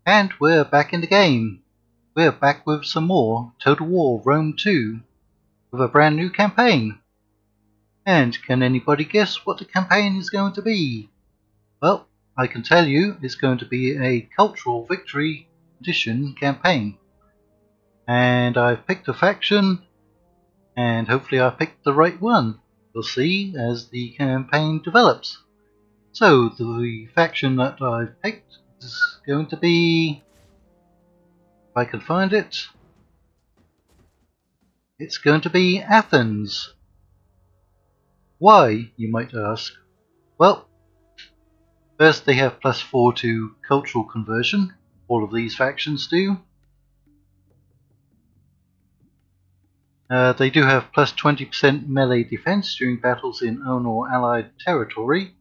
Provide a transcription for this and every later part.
And we're back in the game. We're back with some more Total War Rome 2 with a brand new campaign. And can anybody guess what the campaign is going to be? Well, I can tell you it's going to be a Cultural Victory Edition campaign. And I've picked a faction, and hopefully I picked the right one. We'll see as the campaign develops. So the faction that I've picked is going to be, if I can find it, it's going to be Athens. Why, you might ask? Well, first they have +4 to cultural conversion. All of these factions do. They do have +20% melee defense during battles in own or allied territory.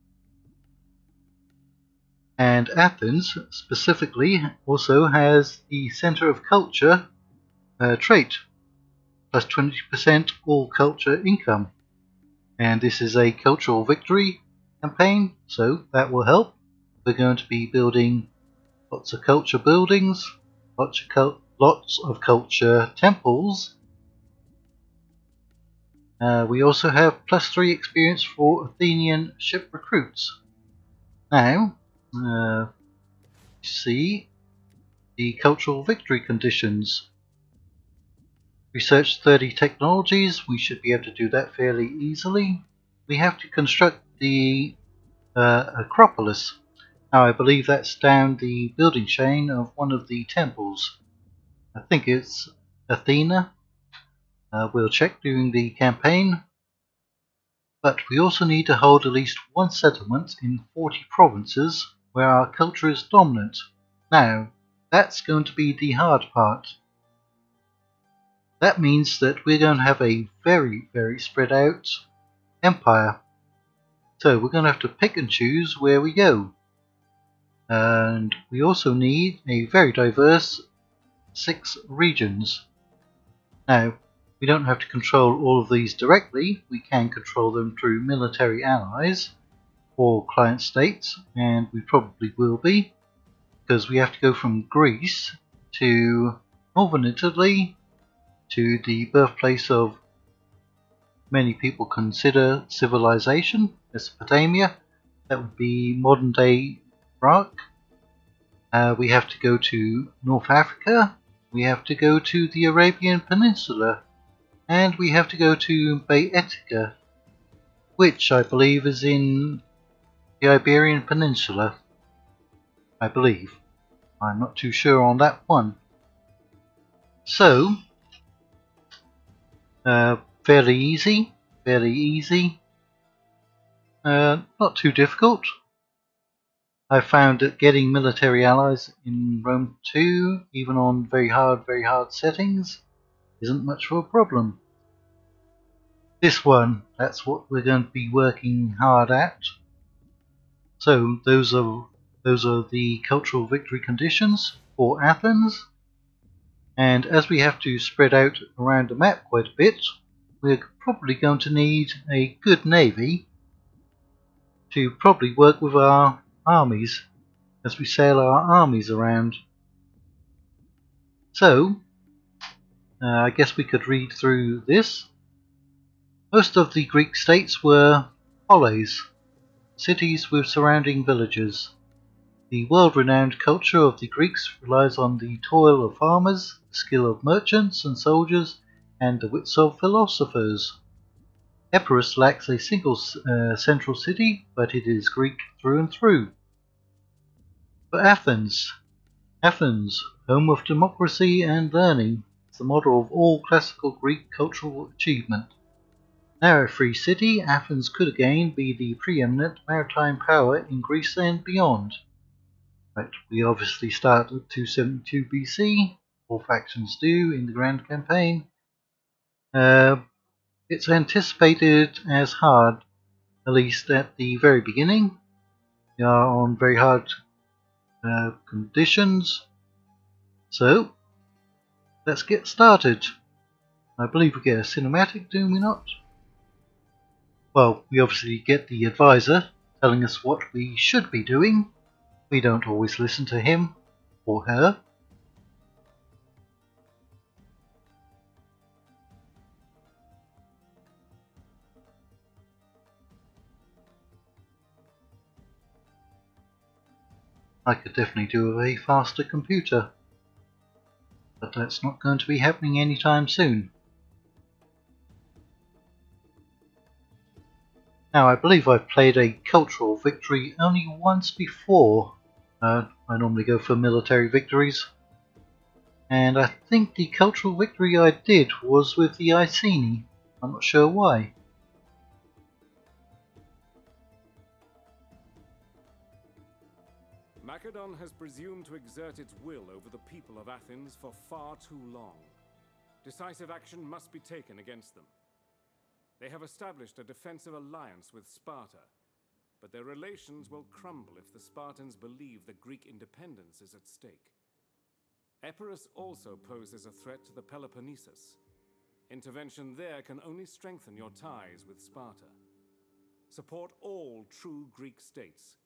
And Athens, specifically, also has the Center of Culture trait, +20% all culture income. And this is a cultural victory campaign, so that will help. We're going to be building lots of culture buildings, lots of culture temples. We also have +3 experience for Athenian ship recruits. Now, see the cultural victory conditions. Research 30 technologies. We should be able to do that fairly easily. We have to construct the Acropolis. Now I believe that's down the building chain of one of the temples. I think it's Athena. We'll check during the campaign. But we also need to hold at least one settlement in 40 provinces where our culture is dominant. Now, that's going to be the hard part. That means that we're going to have a very, very spread out empire. So we're going to have to pick and choose where we go. And we also need a very diverse 6 regions. Now, we don't have to control all of these directly. We can control them through military allies or client states, and we probably will be, because we have to go from Greece to northern Italy, to the birthplace of many people consider civilization, Mesopotamia. That would be modern day Iraq. We have to go to North Africa. We have to go to the Arabian Peninsula. And we have to go to Baetica, which I believe is in the Iberian Peninsula. I believe. I'm not too sure on that one. So, fairly easy. Not too difficult. I found that getting military allies in Rome 2, even on very hard settings, isn't much of a problem. This one, that's what we're going to be working hard at. So those are the cultural victory conditions for Athens. And as we have to spread out around the map quite a bit, we're probably going to need a good navy to probably work with our armies as we sail our armies around. So, I guess we could read through this. Most of the Greek states were polis, cities with surrounding villages. The world-renowned culture of the Greeks relies on the toil of farmers, the skill of merchants and soldiers, and the wits of philosophers. Epirus lacks a single central city, but it is Greek through and through. But Athens, home of democracy and learning, is the model of all classical Greek cultural achievement. Now a free city, Athens could again be the preeminent maritime power in Greece and beyond. Right, we obviously start at 272 BC, all factions do in the Grand Campaign. It's anticipated as hard, at least at the very beginning. We are on very hard conditions. So, let's get started. I believe we get a cinematic, do we not? Well, we obviously get the advisor telling us what we should be doing. We don't always listen to him. or her. I could definitely do with a faster computer, but that's not going to be happening anytime soon. Now, I believe I've played a cultural victory only once before. I normally go for military victories, and I think the cultural victory I did was with the Iceni. I'm not sure why. Macedon has presumed to exert its will over the people of Athens for far too long. Decisive action must be taken against them. They have established a defensive alliance with Sparta, but their relations will crumble if the Spartans believe that Greek independence is at stake. Epirus also poses a threat to the Peloponnesus. Intervention there can only strengthen your ties with Sparta. Support all true Greek states,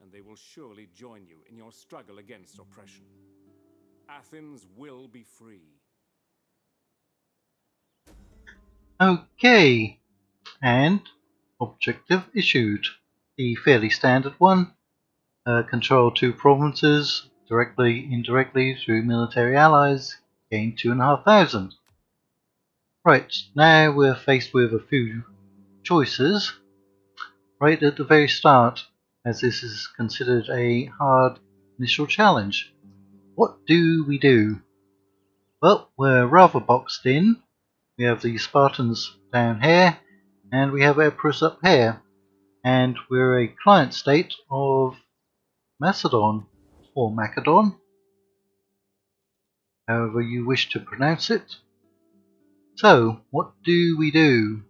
and they will surely join you in your struggle against oppression. Athens will be free. Okay, and objective issued. The fairly standard one. Control 2 provinces, directly, indirectly, through military allies, gain 2,500. Right, now we're faced with a few choices right at the very start, as this is considered a hard initial challenge. What do we do? Well, we're rather boxed in. We have the Spartans down here, and we have Epirus up here, and we're a client state of Macedon, or Macedon, however you wish to pronounce it. So, what do we do?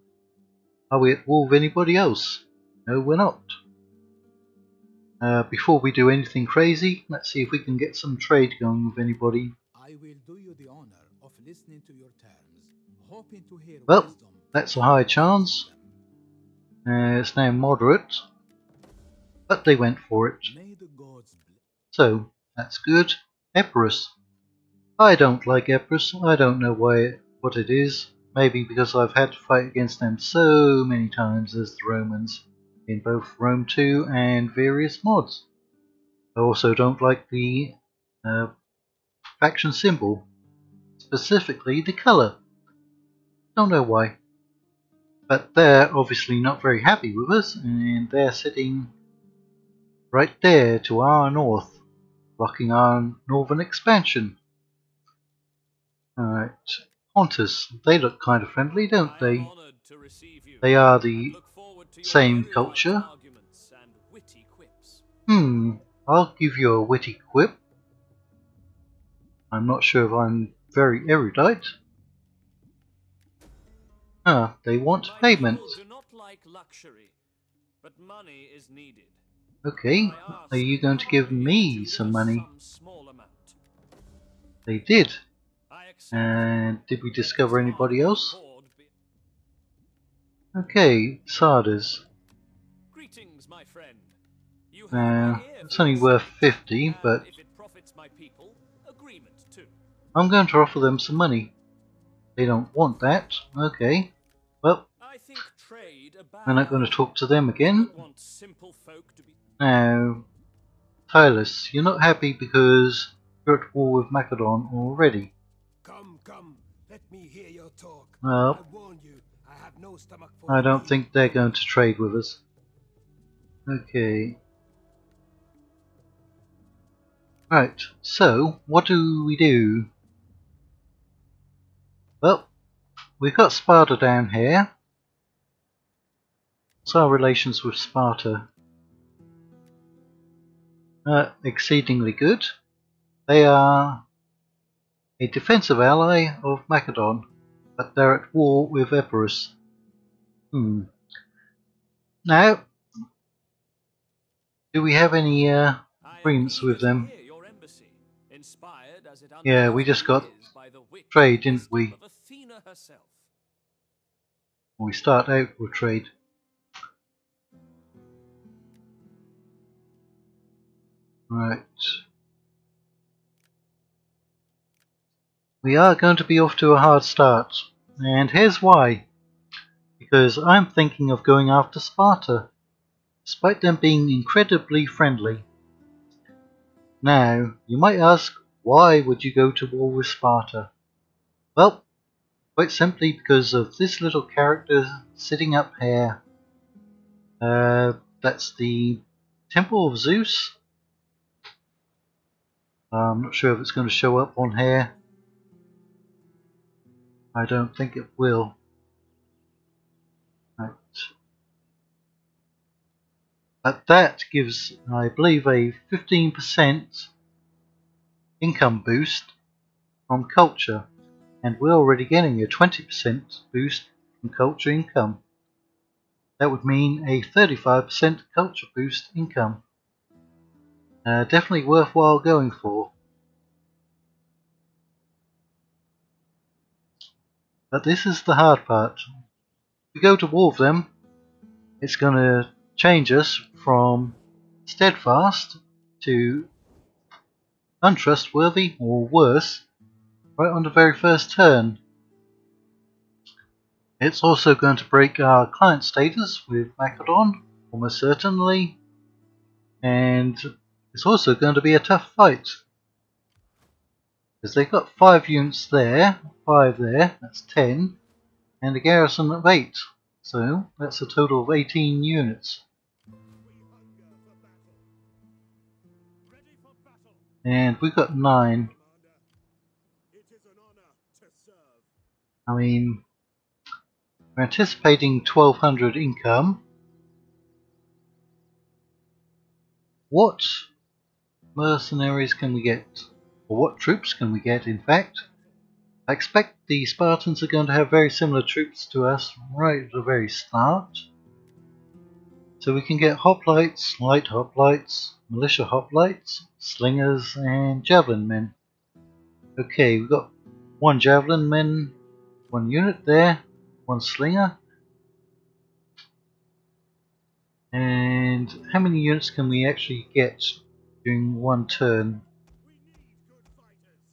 Are we at war with anybody else? No, we're not. Before we do anything crazy, let's see if we can get some trade going with anybody. I will do you the honor of listening to your terms, hoping to hear Well, wisdom. that's a high chance. It's now moderate, but they went for it. May the gods bless. So, that's good. Epirus. I don't like Epirus. I don't know why, what it is. Maybe because I've had to fight against them so many times as the Romans, in both Rome 2 and various mods. I also don't like the faction symbol, specifically the colour. Don't know why. But they're obviously not very happy with us, and they're sitting right there to our north, blocking our northern expansion. Alright, Pontus, they look kind of friendly, don't they? They are the same culture. I'll give you a witty quip. I'm not sure if I'm very erudite. Ah, they want payment. Okay, are you going to give me some money? They did. And did we discover anybody else? Okay, Sardis. Greetings, my friend. It's only worth 50, but I'm going to offer them some money. They don't want that. Okay. Well, I'm not going to talk to them again. Now, Tylus, you're not happy because you're at war with Macedon already. Come, let me hear your talk. Well, I warn you, I have no stomach for I don't think they're going to trade with us. Okay. Right, so, what do we do? Well, we've got Sparta down here. What's our relations with Sparta? Exceedingly good. They are a defensive ally of Macedon, but they're at war with Epirus. Now, do we have any agreements with them? Yeah, we just got trade, didn't we? We start out with trade. Right. we are going to be off to a hard start. And here's why. Because I'm thinking of going after Sparta, despite them being incredibly friendly. Now, you might ask, why would you go to war with Sparta? Well, quite simply because of this little character sitting up here. That's the Temple of Zeus. I'm not sure if it's going to show up on here. I don't think it will. Right. But that gives, I believe, a 15% income boost from culture. And we're already getting a 20% boost from culture income. That would mean a 35% culture boost income. Definitely worthwhile going for. But this is the hard part. If we go to war with them, it's going to change us from steadfast to untrustworthy or worse right on the very first turn. It's also going to break our client status with Macedon, almost certainly, and it's also going to be a tough fight. Because they've got 5 units there, 5 there, that's 10, and a garrison of 8. So that's a total of 18 units. And we've got 9. I mean, we're anticipating 1200 income. What mercenaries can we get? Or what troops can we get, in fact? I expect the Spartans are going to have very similar troops to us right at the very start. So we can get hoplites, light hoplites, militia hoplites, slingers, and javelin men. Okay, we've got 1 javelin men, 1 unit there, 1 slinger. And how many units can we actually get during 1 turn?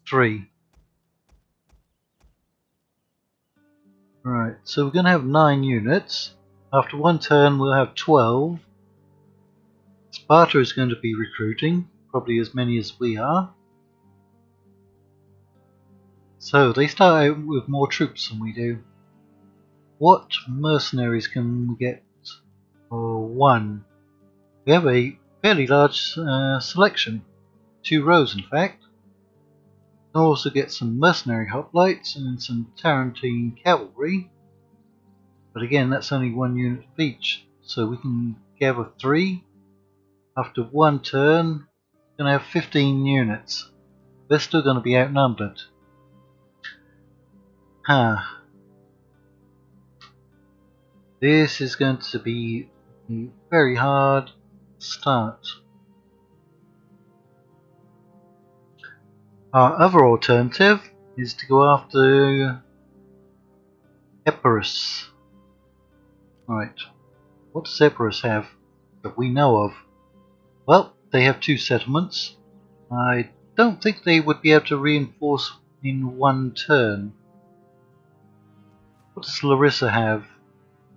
3. Right, so we're going to have 9 units. After 1 turn we'll have 12. Sparta is going to be recruiting, probably as many as we are. So they start out with more troops than we do. What mercenaries can we get? For 1. We have a fairly large selection. 2 rows in fact. We'll also get some mercenary hoplites and some Tarentine cavalry. But again, that's only 1 unit of each. So we can gather 3. After 1 turn, we're going to have 15 units. They're still going to be outnumbered. This is going to be a very hard start. Our other alternative is to go after Epirus. Right, what does Epirus have that we know of? Well, they have 2 settlements. I don't think they would be able to reinforce in 1 turn. What does Larissa have?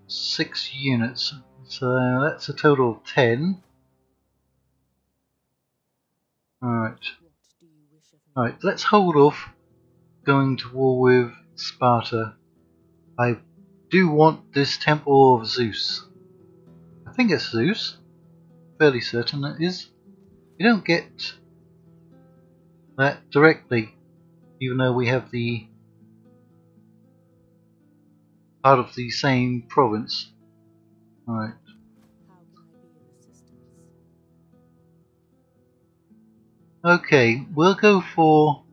6 units, so that's a total of 10. Alright, let's hold off going to war with Sparta. I do want this Temple of Zeus. I think it's Zeus. Fairly certain it is. We don't get that directly, even though we have the part of the same province. Alright. Okay, we'll go for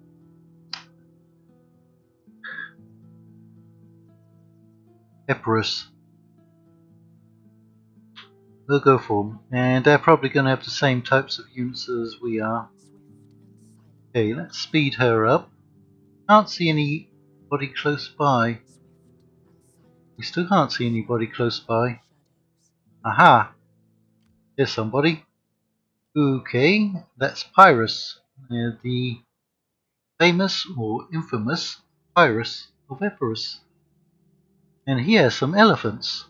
Epirus. We'll go for them, and they're probably going to have the same types of units as we are. Okay, let's speed her up. Can't see anybody close by. We still can't see anybody close by. Aha! There's somebody. Okay, that's Pyrrhus, the famous or infamous Pyrrhus of Epirus. And he has some elephants.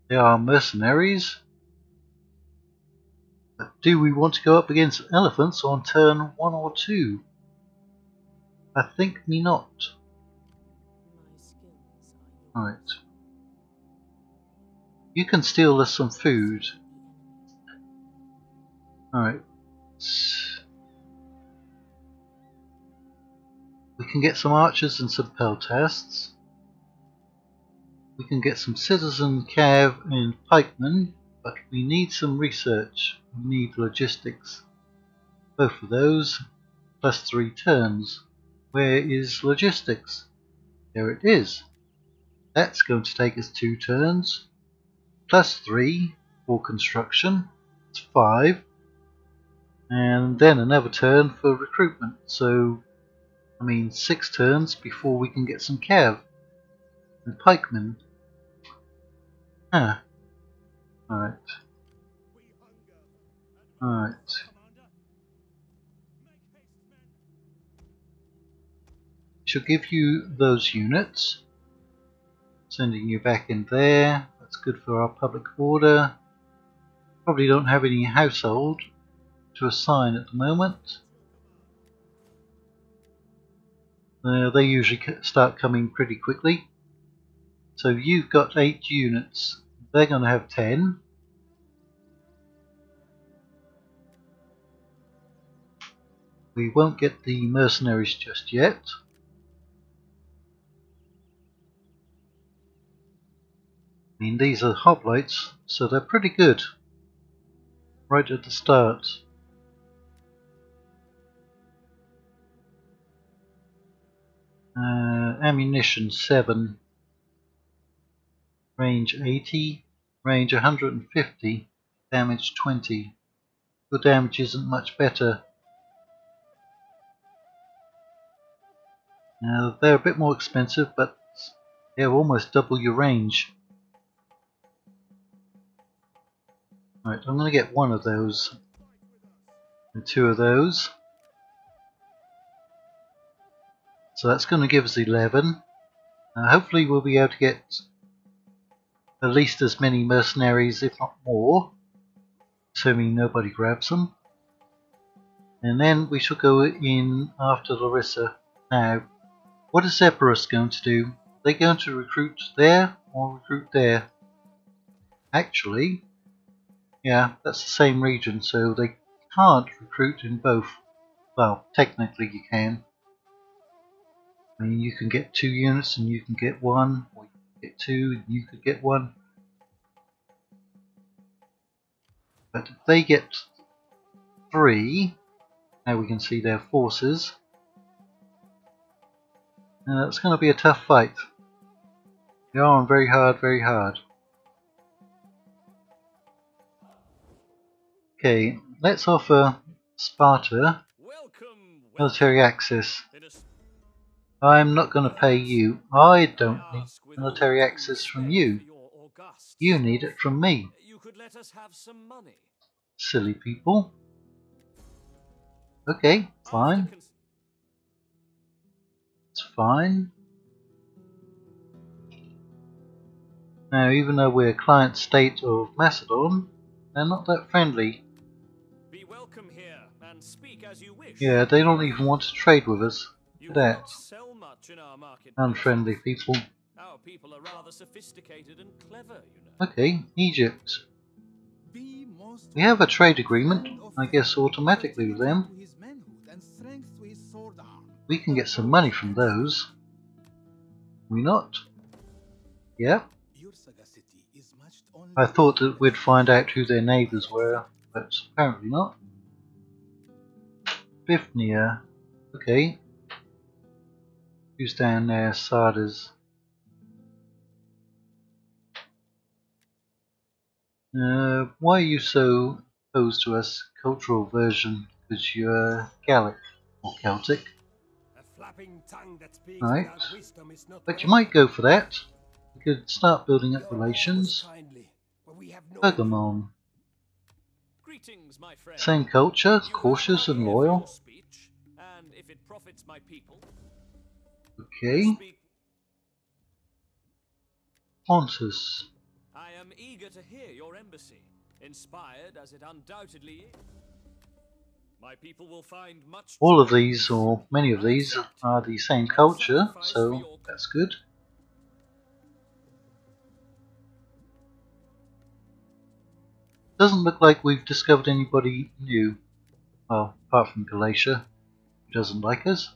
They are mercenaries. But do we want to go up against elephants on turn 1 or 2? I think me not. Right. You can steal us some food. Alright. We can get some archers and some peltasts. We can get some citizen cav and pikemen, but we need some research. We need logistics. Both of those, plus 3 turns. Where is logistics? There it is. That's going to take us 2 turns. Plus 3 for construction. It's 5. And then another turn for recruitment. So, I mean 6 turns before we can get some cav and pikemen. Ah. Alright. Alright. She'll give you those units. Sending you back in there. That's good for our public order. Probably don't have any household to assign at the moment. They usually start coming pretty quickly. So you've got 8 units. They're going to have 10. We won't get the mercenaries just yet. I mean, these are hoplites, so they're pretty good right at the start. Ammunition 7, range 80, range 150, damage 20. Your damage isn't much better. Now they're a bit more expensive, but they have almost double your range. Right, I'm going to get 1 of those and 2 of those. So that's going to give us 11. Hopefully we'll be able to get at least as many mercenaries, if not more, assuming nobody grabs them. And then we shall go in after Larissa. Now, what is Epirus going to do? Are they going to recruit there or recruit there? Actually, yeah, that's the same region, so they can't recruit in both. Well, technically you can. I mean, you can get 2 units and you can get 1, or you can get 2 and you could get 1. But if they get 3, now we can see their forces. It's going to be a tough fight. They are on very hard, very hard. Okay, let's offer Sparta military access. I'm not going to pay you. I don't need military access from you. You need it from me. Silly people. Okay, fine. It's fine. Now, even though we're a client state of Macedon, they're not that friendly. Be welcome here and speak as you wish. Yeah, they don't even want to trade with us. Look at that. Sell much in our market. Unfriendly people. Our people are rather sophisticated and clever, you know. Okay, Egypt. We have a trade agreement, I guess automatically with them. We can get some money from those. We not? Yeah. I thought that we'd find out who their neighbours were, but apparently not. Bithynia. Okay. Who's down there? Sardas. Why are you so opposed to us? Cultural version, because you're Gallic or Celtic. Right. But you might go for that. We could start building up relations. Pergamon. Same culture, cautious and loyal. if it profits my people. Okay. Speak. Pontus. I am eager to hear your embassy, inspired as it undoubtedly is. My people will find much All of joy in these, this. or many of I these, accept. are the same A culture, sacrifice for so your that's good. Doesn't look like we've discovered anybody new. Well, apart from Galatia, who doesn't like us.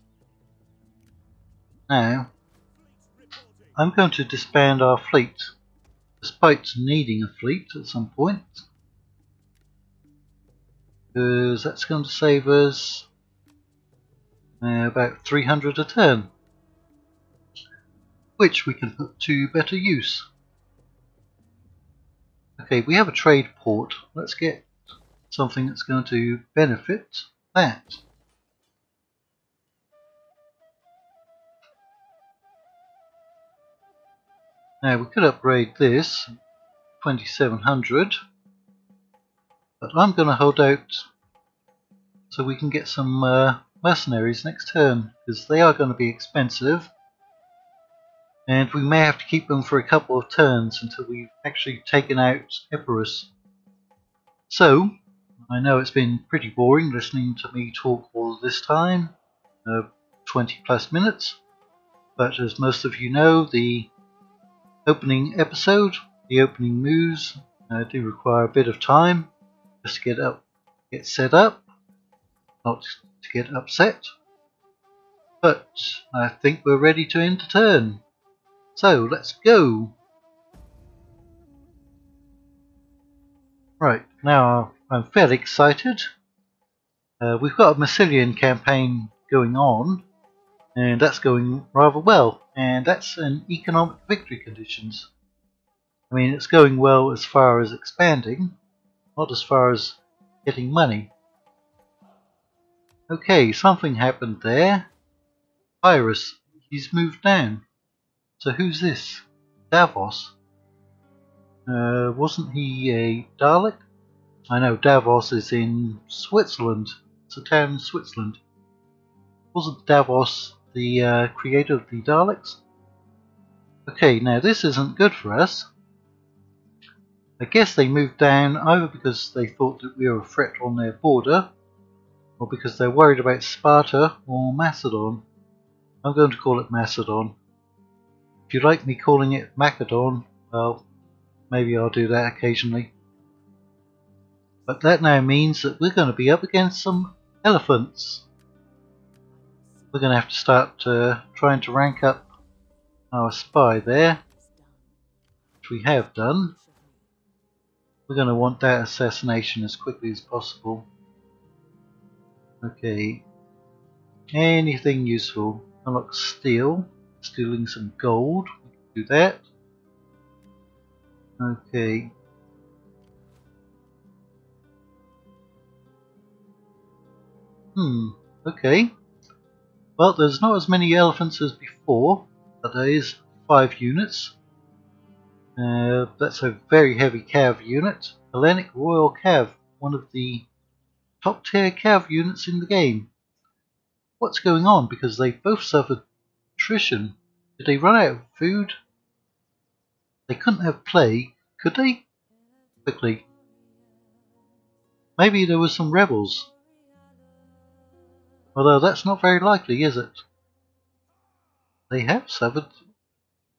Now, I'm going to disband our fleet, despite needing a fleet at some point. Because that's going to save us about 300 a turn, which we can put to better use. Okay, we have a trade port. Let's get something that's going to benefit that. Now we could upgrade this 2700, but I'm going to hold out so we can get some mercenaries next turn, because they are going to be expensive, and we may have to keep them for a couple of turns until we've actually taken out Epirus. So, I know it's been pretty boring listening to me talk all this time, 20 plus minutes, but as most of you know, the opening episode, the opening moves, do require a bit of time just to get set up, not to get upset. But I think we're ready to end the turn. So let's go. Right, now I'm fairly excited. We've got a Massilian campaign going on, and that's going rather well. And that's in economic victory conditions. I mean, it's going well as far as expanding, not as far as getting money. Okay, something happened there. Iris, he's moved down. So who's this? Davos. Wasn't he a Dalek? I know Davos is in Switzerland. It's a town in Switzerland. Wasn't Davos the creator of the Daleks? Okay, now this isn't good for us. I guess they moved down either because they thought that we were a threat on their border, or because they're worried about Sparta or Macedon. I'm going to call it Macedon. If you like me calling it Macedon, well, maybe I'll do that occasionally. But that now means that we're going to be up against some elephants. We're going to have to start trying to rank up our spy there, which we have done. We're going to want that assassination as quickly as possible. Okay, anything useful. Unlock steel, stealing some gold, we can do that. Okay. Okay. Well, there's not as many elephants as before, but there is 5 units. That's a very heavy cav unit. Hellenic Royal Cav, one of the top tier cav units in the game. What's going on? Because they both suffered attrition. Did they run out of food? They couldn't have plague, could they? Quickly. Maybe there were some rebels. Although that's not very likely, is it? They have suffered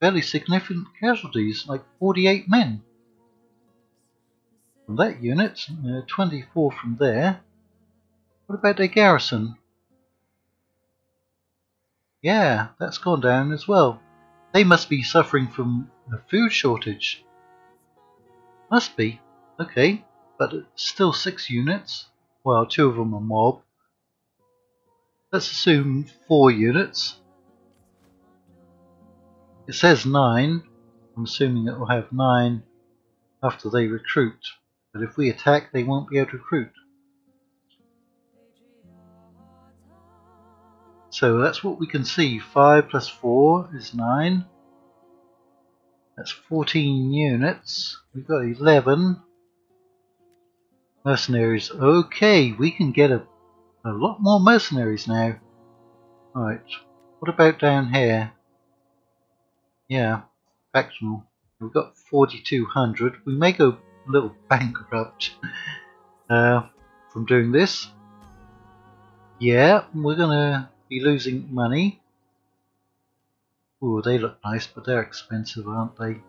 fairly significant casualties, like 48 men. From that unit, 24 from there. What about their garrison? Yeah, that's gone down as well. They must be suffering from a food shortage. Must be. Okay, but it's still 6 units. Well, 2 of them are mob. Let's assume 4 units. It says 9. I'm assuming it will have 9 after they recruit. But if we attack, they won't be able to recruit. So that's what we can see. 5 plus 4 is 9. That's 14 units. We've got 11 mercenaries. Okay, we can get a lot more mercenaries now. Right. What about down here? Yeah, factional. We've got 4,200. We may go a little bankrupt from doing this. Yeah, we're gonna be losing money. Ooh, they look nice, but they're expensive, aren't they?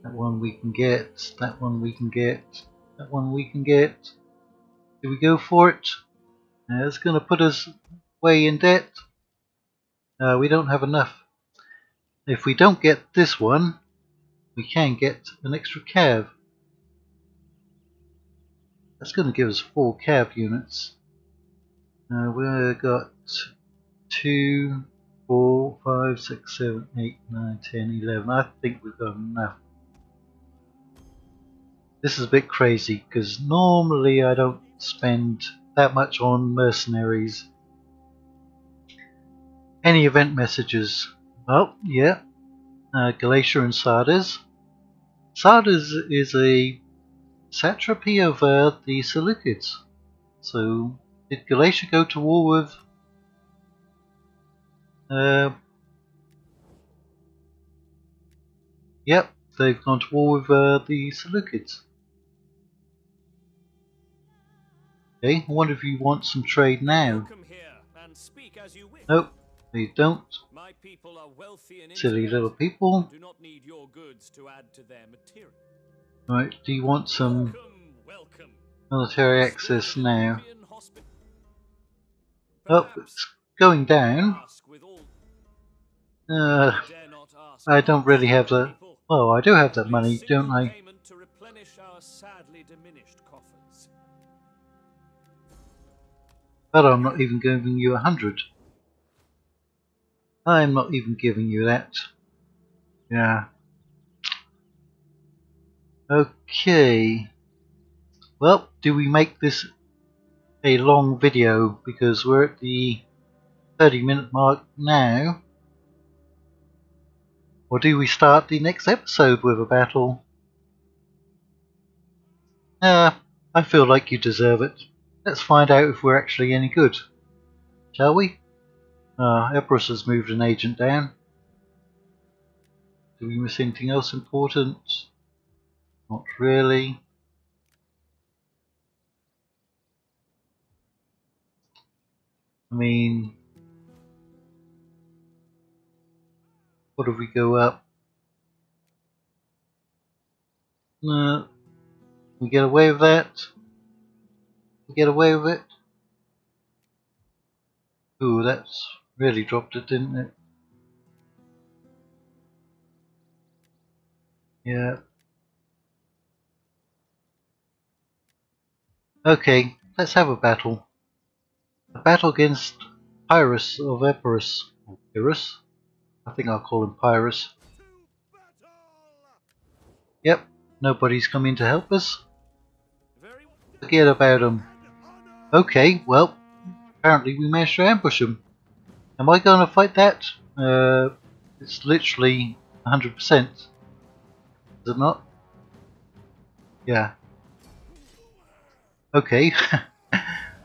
That one we can get, that one we can get, that one we can get. Do we go for it? It's gonna put us way in debt. We don't have enough. If we don't get this one, we can get an extra cav. That's going to give us 4 cav units. We've got 2, 4, 5, 6, 7, 8, 9, 10, 11. I think we've got enough. This is a bit crazy because normally I don't spend that much on mercenaries. Any event messages? Well, yeah. Galatia and Sardes. Sardes is a satrapy of the Seleucids. So, did Galatia go to war with yep, they've gone to war with the Seleucids. Okay, I wonder if you want some trade now. Nope, they don't. My people are wealthy and Silly little people. do not need your goods to add to their material. Right, do you want some Welcome. military access now? Oh, it's going down. I don't really have the... Oh, I do have that money, don't I? But I'm not even giving you 100. I'm not even giving you that. Yeah. Okay. Well, do we make this a long video? Because we're at the 30-minute mark now. Or do we start the next episode with a battle? I feel like you deserve it. Let's find out if we're actually any good. Shall we? Epirus has moved an agent down. Do we miss anything else important? Not really. I mean, what if we go up? We get away with that? We get away with it? Ooh, that's really dropped it, didn't it? Yeah. Okay, let's have a battle. A battle against Pyrrhus of Epirus. Or Pyrrhus? I think I'll call him Pyrrhus. Yep, nobody's coming to help us. Forget about him. Okay, well, apparently we managed to ambush him. Am I going to fight that? It's literally 100%. Is it not? Yeah. Okay.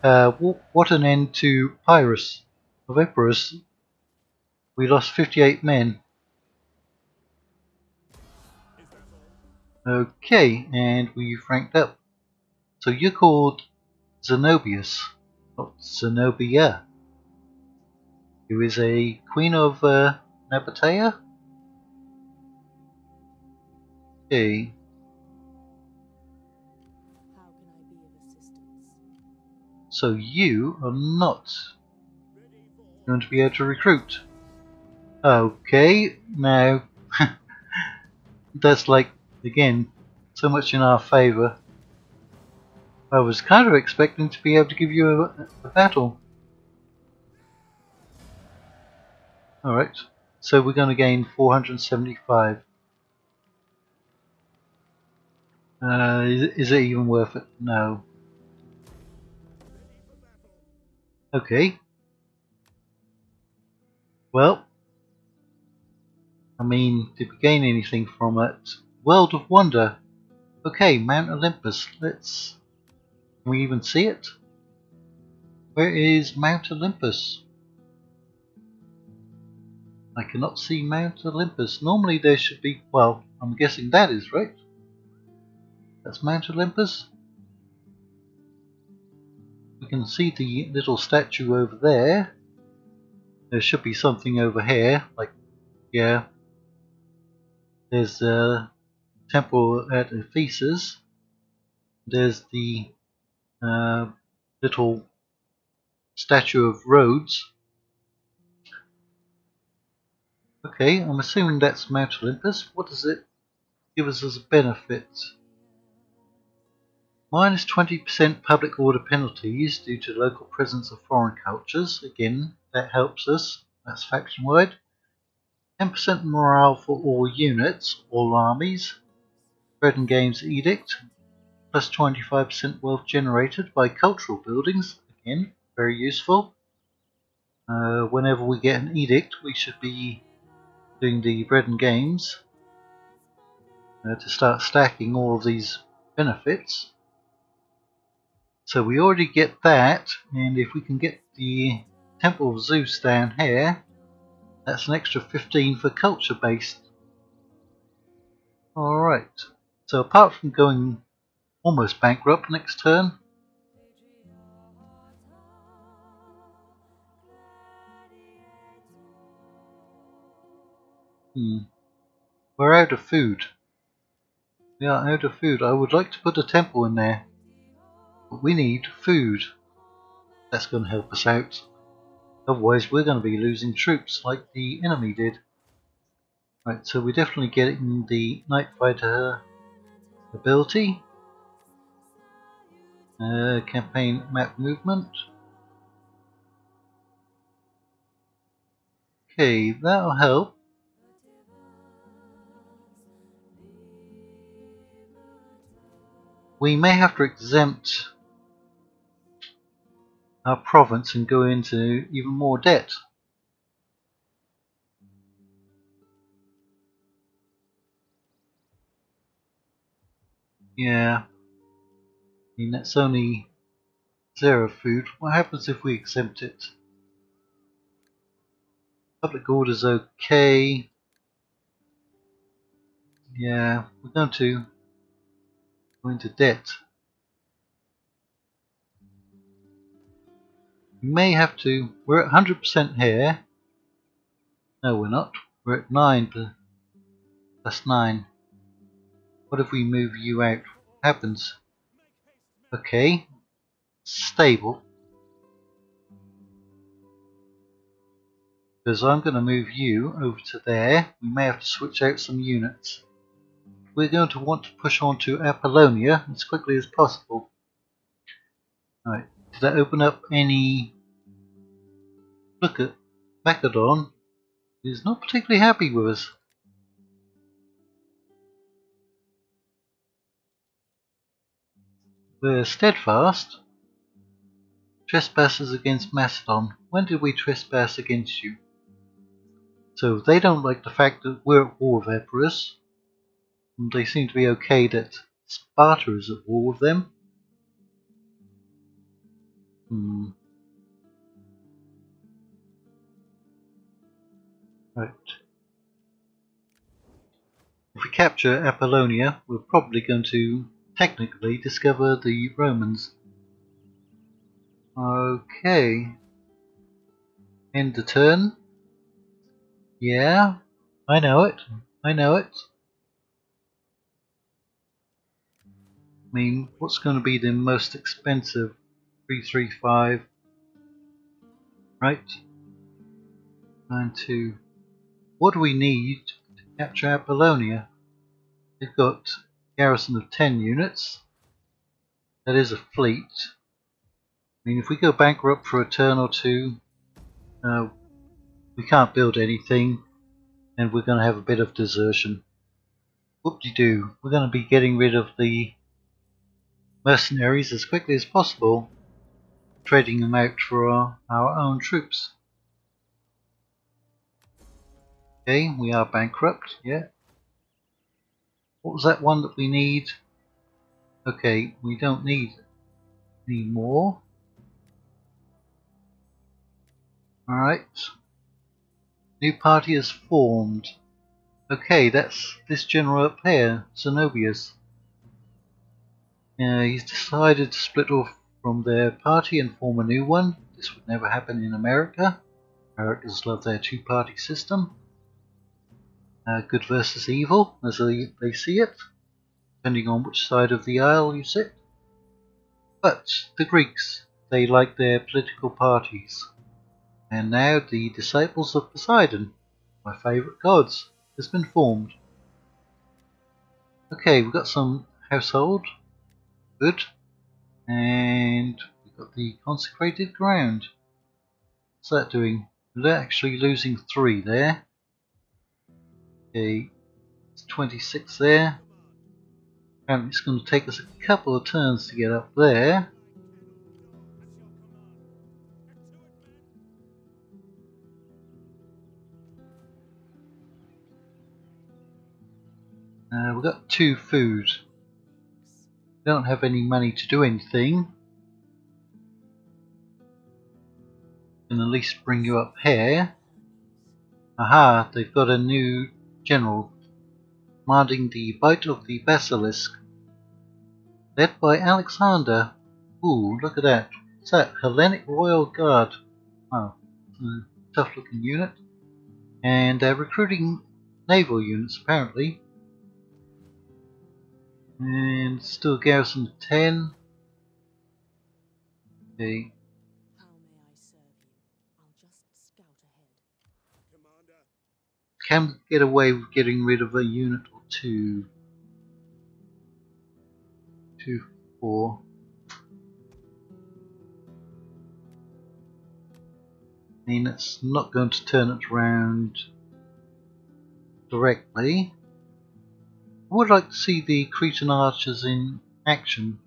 What an end to Pyrrhus of Epirus. We lost 58 men. Okay, and we've ranked up. So you're called Zenobius, not Zenobia, who is a queen of Nabatea? Okay. How can I be of assistance? So you are not going to be able to recruit. Okay, now that's like, again, so much in our favour. I was kind of expecting to be able to give you a battle. Alright, so we're going to gain 475. Is it even worth it? No. Okay. Well, I mean, did we gain anything from it? World of Wonder. Okay, Mount Olympus. Let's... Can we even see it? Where is Mount Olympus? I cannot see Mount Olympus. Normally there should be, well, I'm guessing that is right. That's Mount Olympus. We can see the little statue over there. There should be something over here, like, yeah. There's a temple at Ephesus. There's the little statue of Rhodes. Okay, I'm assuming that's Mount Olympus. What does it give us as a benefit? Minus 20% public order penalties due to local presence of foreign cultures. Again, that helps us. That's faction-wide. 10% morale for all units, all armies. Bread and Games Edict. Plus 25% wealth generated by cultural buildings. Again, very useful. Whenever we get an edict, we should be doing the Bread and Games to start stacking all of these benefits. So we already get that, and if we can get the Temple of Zeus down here, that's an extra 15 for culture based. Alright, so apart from going almost bankrupt next turn, we're out of food. We are out of food. I would like to put a temple in there, but we need food. That's going to help us out. Otherwise we're going to be losing troops like the enemy did. Right, so we're definitely getting the Night Fighter ability. Campaign map movement. Okay, that'll help. We may have to exempt our province and go into even more debt. Yeah, I mean that's only 0 food. What happens if we exempt it? Public order's okay. Yeah, we're going to go into debt. We may have to. We're at 100% here. No, we're not. We're at 9 plus 9. What if we move you out? What happens? Okay, stable. Because I'm going to move you over to there. We may have to switch out some units. We're going to want to push on to Apollonia as quickly as possible. Alright, did that open up any... Look at Macedon. He's not particularly happy with us. We're steadfast. Trespassers against Macedon. When did we trespass against you? So they don't like the fact that we're at war with Epirus. And they seem to be okay that Sparta is at war with them. Right. If we capture Apollonia, we're probably going to technically discover the Romans. Okay. End the turn. Yeah, I know it. I know it. I mean, what's going to be the most expensive? 335. Right? 92. What do we need to capture Apollonia? They've got a garrison of 10 units. That is a fleet. I mean, if we go bankrupt for a turn or two, we can't build anything, and we're going to have a bit of desertion. Whoop-de-doo. We're going to be getting rid of the mercenaries as quickly as possible, trading them out for our own troops. Okay, we are bankrupt, yeah. What was that one that we need? Okay, we don't need any more. Alright. New party is formed. Okay, that's this general up here, Zenobius. He's decided to split off from their party and form a new one. This would never happen in America. Americans love their two-party system. Good versus evil, as they see it, depending on which side of the aisle you sit. But the Greeks, they like their political parties. And now the Disciples of Poseidon, my favourite gods, has been formed. Okay, we've got some household. Good. And we've got the consecrated ground. What's that doing? We're actually losing 3 there. Okay, it's 26 there. Apparently it's going to take us a couple of turns to get up there. We've got 2 food. We don't have any money to do anything. Can at least bring you up here. Aha, they've got a new general commanding the bite of the basilisk. Led by Alexander. Ooh, look at that. What's that? Hellenic Royal Guard. Wow, tough looking unit. And they're recruiting naval units apparently. And still garrison 10. Okay. How may I serve you? I'll just scout ahead. Can get away with getting rid of a unit or 2. 2, 4. I mean, it's not going to turn it around directly. I would like to see the Cretan archers in action.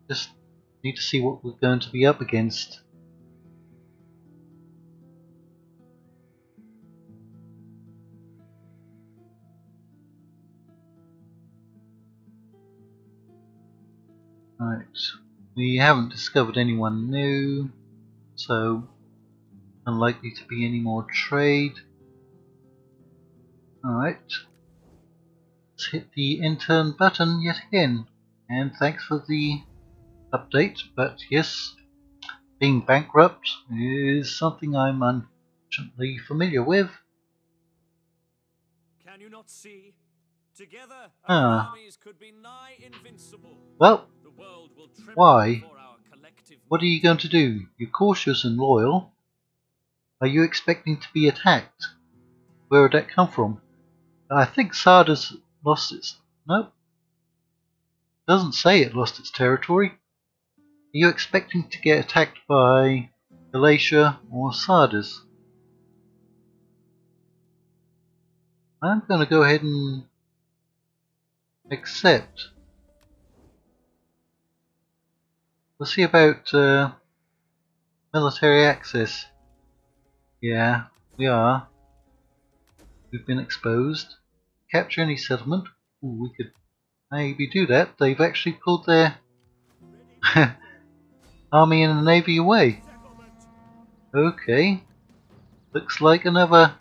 Just need to see what we're going to be up against. Right, we haven't discovered anyone new, so unlikely to be any more trade. Alright, let's hit the intern button yet again, and thanks for the update, but yes, being bankrupt is something I'm unfortunately familiar with. Can you not see? Together, our armies could be nigh invincible. Well, The world will tremble why? before our collective What are you going to do? You're cautious and loyal. Are you expecting to be attacked? Where would that come from? I think Sardis lost its... Nope. Doesn't say it lost its territory. Are you expecting to get attacked by Galatia or Sardis? I'm going to go ahead and accept. We'll see about military access. Yeah, we are. We've been exposed. Capture any settlement. Ooh, we could maybe do that. They've actually pulled their army and navy away. Okay. Looks like another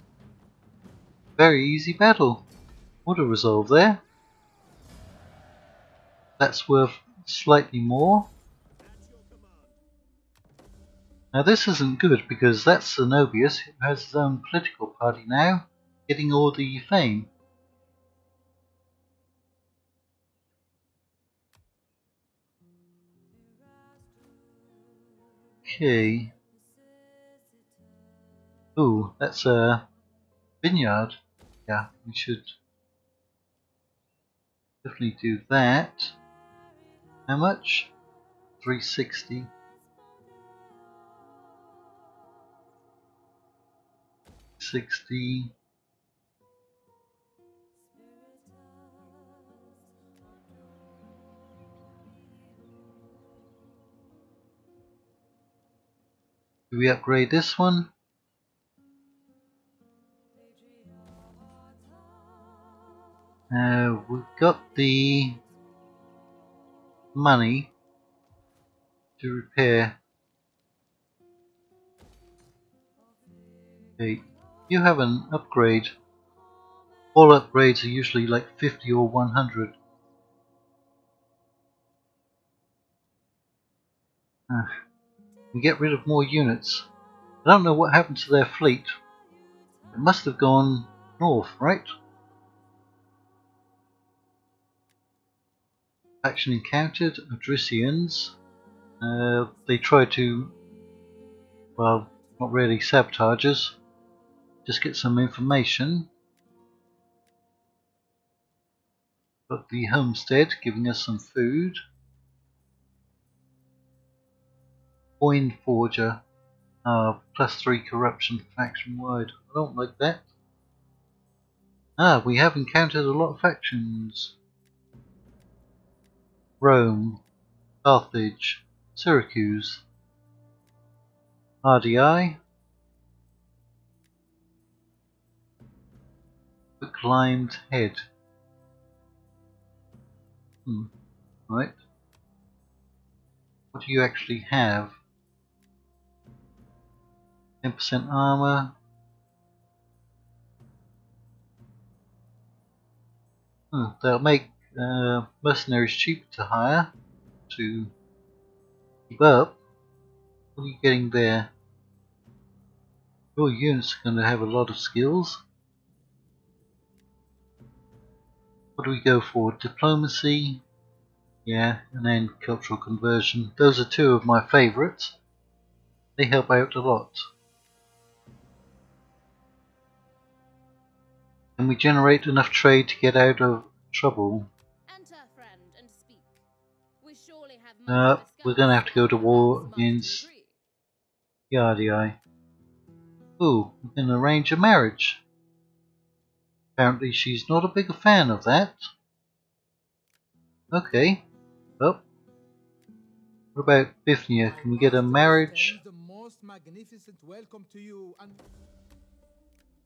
very easy battle. What a resolve there. That's worth slightly more. Now this isn't good because that's Zenobius, who has his own political party now, getting all the fame. Okay. Ooh, that's a vineyard. Yeah, we should definitely do that. How much? 360. 60. Do we upgrade this one? We've got the money. to repair. Okay, you have an upgrade. All upgrades are usually like 50 or 100. We get rid of more units. I don't know what happened to their fleet. It must have gone north, right? Faction encountered, Adricians. They try to, well, not really sabotage us. Just get some information. Got the homestead giving us some food. Coin forger. +3 corruption faction wide. I don't like that. We have encountered a lot of factions. Rome, Carthage, Syracuse, RDI, Reclaimed Head. Right. What do you actually have? 10% armor. They'll make mercenaries cheaper to hire to keep up. What are you getting there? Your units are going to have a lot of skills. What do we go for? Diplomacy, yeah, and then cultural conversion. Those are two of my favourites. They help out a lot. Can we generate enough trade to get out of trouble? Enter, friend, and speak. We surely have much to We're discuss, going to have to go to and war perhaps must against agree. the RDI. Ooh, we can arrange a marriage. Apparently she's not a big fan of that. Okay. Well, what about Bithynia? Can we get a marriage? The most magnificent welcome to you, and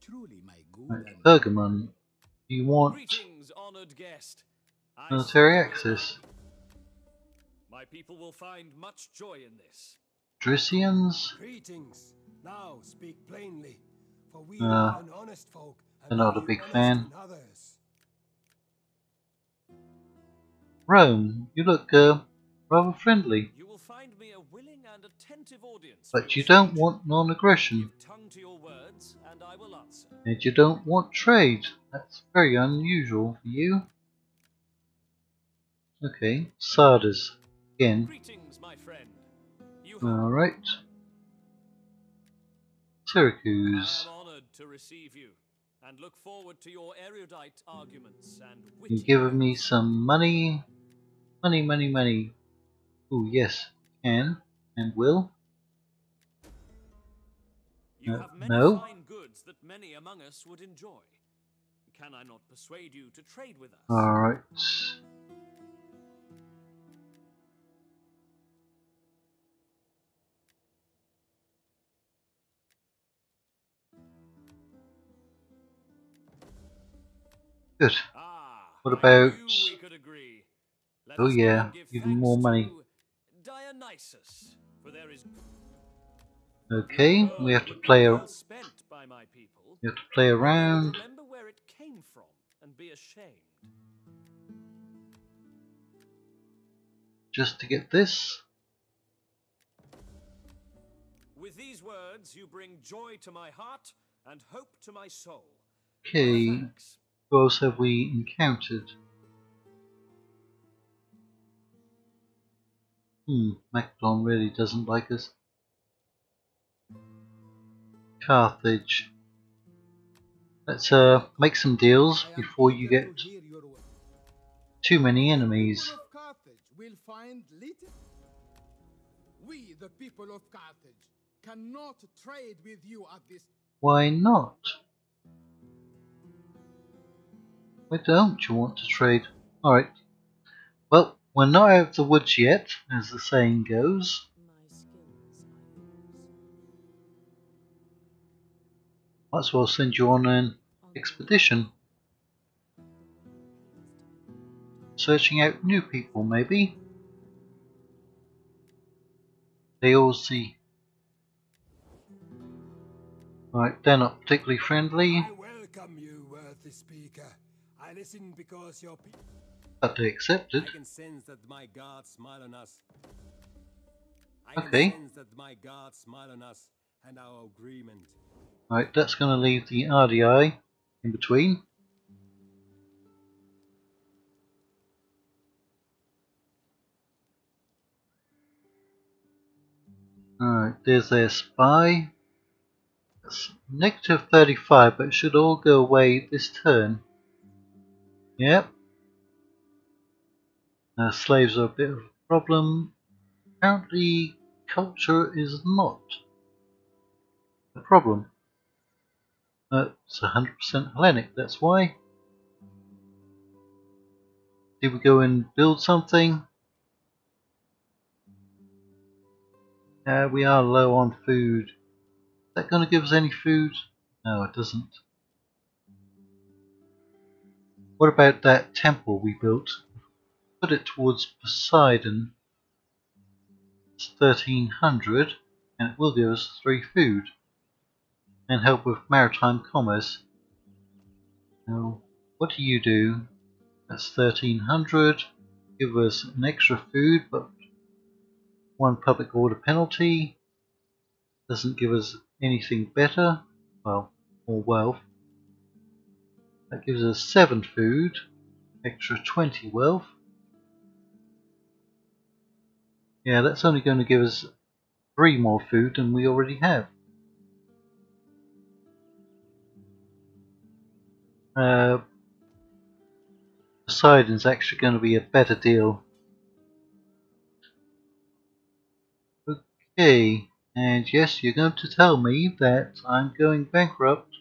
truly, my good Right, and Pergamon. Do you want Greetings, honored guest. I military see access? my people will find much joy in this. Dricians? Greetings. Now speak plainly, for we Uh, are an honest folk, and they're not a value big honest fan. in others. Rome, you look rather friendly, You will find me a willing and attentive audience. but you don't want non-aggression, Give tongue to your words, and I will answer. and you don't want trade. That's very unusual for you. Okay, Sardis again. Greetings, my friend. You have Alright. I Syracuse. am honored to receive you, and look forward to your erudite arguments and You're witty giving me jokes. some money. Money. Oh yes, can and will. You have many No. fine goods that many among us would enjoy. Can I not persuade you to trade with us? Alright. Good. What I about... knew we could agree. Let Oh us go yeah, and give even thanks more money. to Dionysus, for there is Okay, we have to would be play well spent by my people. we have to play They would around. remember where it came from and be ashamed. Just to get this. With these words, you bring joy to my heart and hope to my soul. Okay, Thanks. who else have we encountered? Macedon really doesn't like us. Carthage. Let's make some deals I am before you eager get to hear your word. too many The enemies. people of Carthage will find little. We, the people of Carthage, cannot trade with you at this. Why not? Why don't you want to trade? Alright. Well, we're not out of the woods yet, as the saying goes. My skills are yours. Might as well send you on an expedition. Searching out new people, maybe. They all see. Right, they're not particularly friendly, I welcome you, worthy speaker. I listen because your people. but they accepted. I can sense that my gods smile on us. Okay. And our agreement. Right, that's going to leave the RDI in between. Alright, there's their spy. That's negative 35, but it should all go away this turn. Yep. Slaves are a bit of a problem. Apparently, culture is not a problem. It's 100% Hellenic, that's why. Did we go and build something? We are low on food. Is that going to give us any food? No, it doesn't. What about that temple we built? Put it towards Poseidon. It's 1300, and it will give us 3 food and help with maritime commerce. Now, what do you do? That's 1300. Give us an extra food, but 1 public order penalty. Doesn't give us anything better. Well, more wealth. That gives us 7 food, extra 20 wealth. Yeah, that's only going to give us 3 more food than we already have. Poseidon's actually going to be a better deal. Okay, and yes, you're going to tell me that I'm going bankrupt.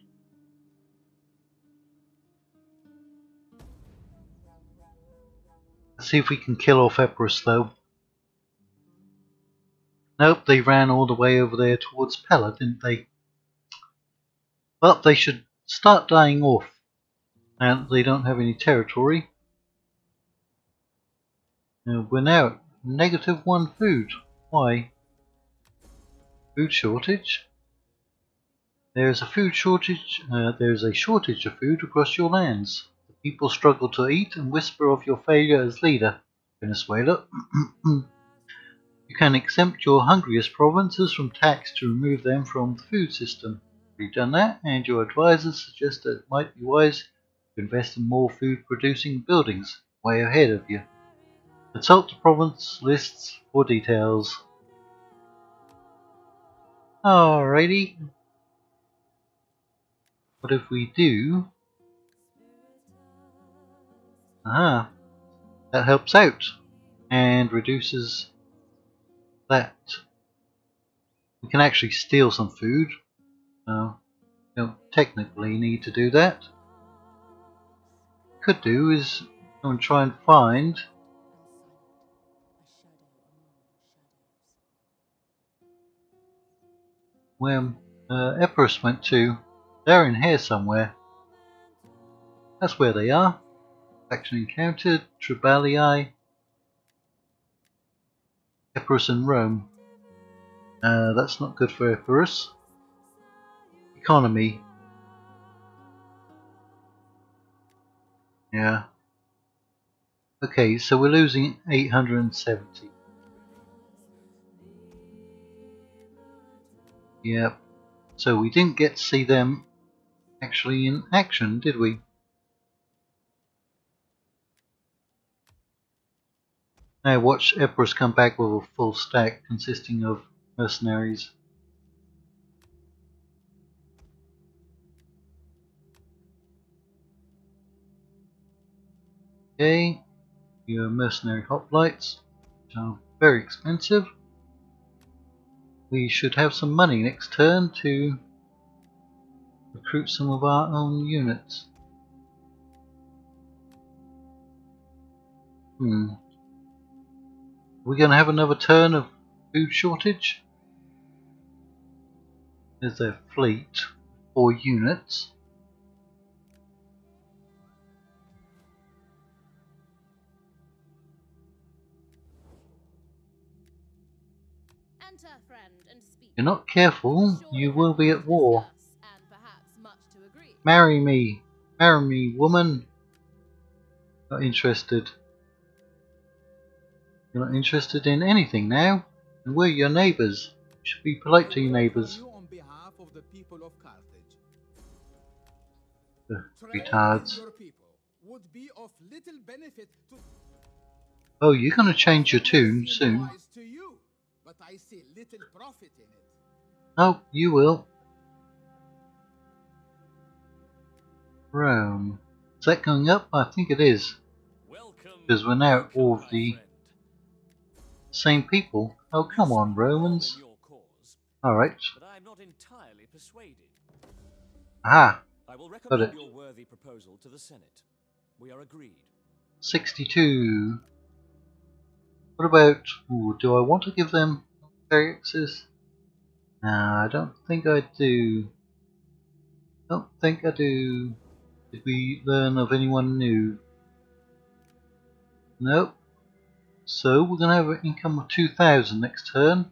Let's see if we can kill off Epirus though. Nope, they ran all the way over there towards Pella, didn't they? Well, they should start dying off. And they don't have any territory. We're now at negative 1 food. Why? Food shortage? There's a food shortage. There's a shortage of food across your lands. The people struggle to eat and whisper of your failure as leader. Venezuela. You can exempt your hungriest provinces from tax to remove them from the food system. You've done that, and your advisors suggest that it might be wise to invest in more food-producing buildings, way ahead of you. Consult the province lists for details. Alrighty. What if we do? Aha. That helps out and reduces that. We can actually steal some food. We don't technically need to do that. Could do is go and try and find where Epirus went to. They're in here somewhere. That's where they are. Faction encountered. Tribalii. Epirus and Rome. That's not good for Epirus. Economy. Yeah. Okay, so we're losing 870. Yep. So we didn't get to see them actually in action, did we? Now watch Epirus come back with a full stack consisting of mercenaries. Okay, your mercenary hoplites, which are very expensive. We should have some money next turn to recruit some of our own units. Are we going to have another turn of food shortage? There's their fleet, 4 units. Enter, friend, and speak. If you're not careful, Surely you have will be much at to war. discuss, and perhaps much to agree. Marry me. Marry me, woman. Not interested. You're not interested in anything now? And we're your neighbours. You should be polite to your neighbours. You on behalf of the people of Carthage. Trade with Retards. your people would be of little benefit to. Oh, you're going to change your It may tune seem soon. wise to you, but I see little profit in it. Oh, you will. Rome. Is that going up? I think it is. Because we're now all of the same people. Oh, come on, Romans. Alright. But I am not entirely persuaded. Ah, I will got recommend it. your worthy proposal to the Senate. We are agreed. 62. What about... Ooh, do I want to give them military access? No, I don't think I do. Don't think I do. Did we learn of anyone new? Nope. So we're going to have an income of 2,000 next turn.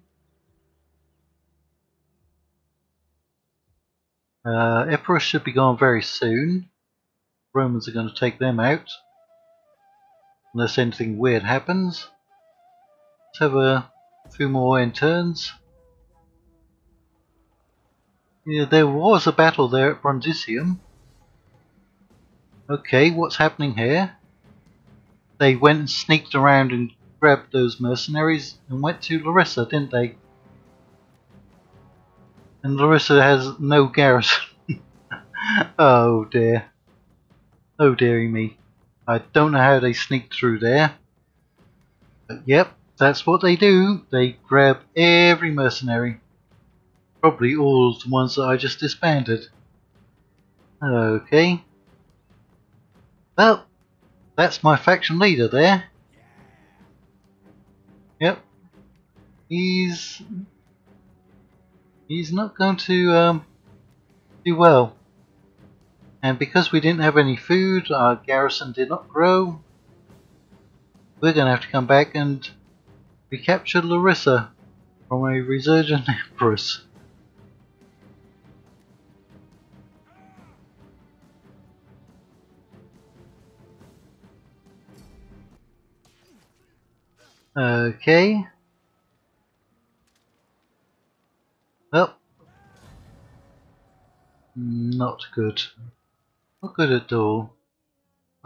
Epirus should be gone very soon. Romans are going to take them out. Unless anything weird happens. Let's have a few more end turns. Yeah, there was a battle there at Brundisium. Okay, what's happening here? They went and sneaked around and grabbed those mercenaries and went to Larissa, didn't they? And Larissa has no garrison. Oh dear. Oh dearie me. I don't know how they sneaked through there. But yep, that's what they do. They grab every mercenary. Probably all the ones that I just disbanded. Okay. Well, that's my faction leader there. Yep. He's not going to do well. And because we didn't have any food, our garrison did not grow. We're going to have to come back and recapture Larissa from a resurgent empress. Okay. Well, not good. Not good at all.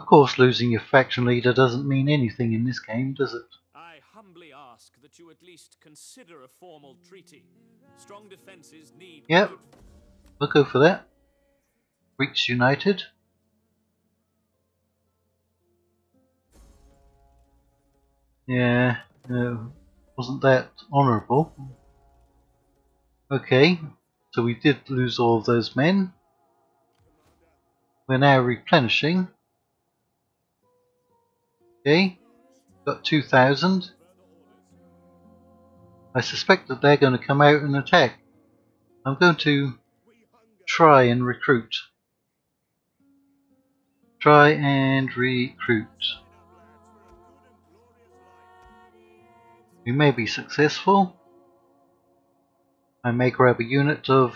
Of course, losing your faction leader doesn't mean anything in this game, does it? I humbly ask that you at least consider a formal treaty. Strong defenses need... Yep, we'll go for that. Greeks united. Yeah, wasn't that honourable. Okay, so we did lose all of those men. We're now replenishing. Okay, got 2,000. I suspect that they're going to come out and attack. I'm going to try and recruit. Try and recruit. We may be successful. I may grab a unit of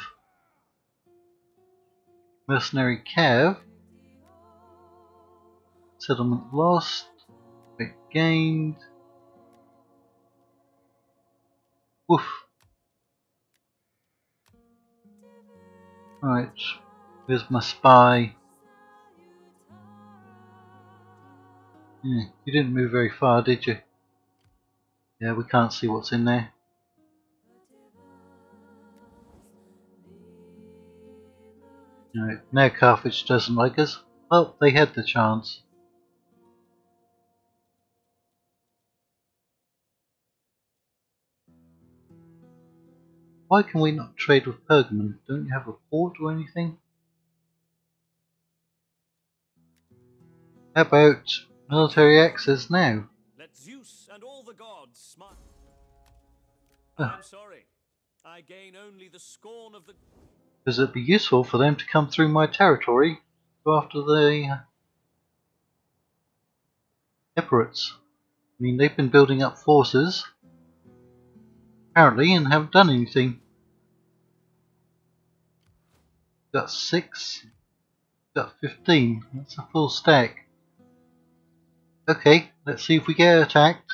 mercenary cav. Settlement lost. Bit gained. Woof. Right. Where's my spy? Yeah, you didn't move very far, did you? Yeah, we can't see what's in there. Right, now Carthage doesn't like us. Well, they had the chance. Why can we not trade with Pergamon? Don't you have a port or anything? How about military access now? Let Zeus and all the gods smile. Oh. I'm sorry. I gain only the scorn of the... Because it'd be useful for them to come through my territory go after the Epirates. I mean, they've been building up forces. apparently, and haven't done anything. Got 6, got 15. That's a full stack. Okay, let's see if we get attacked.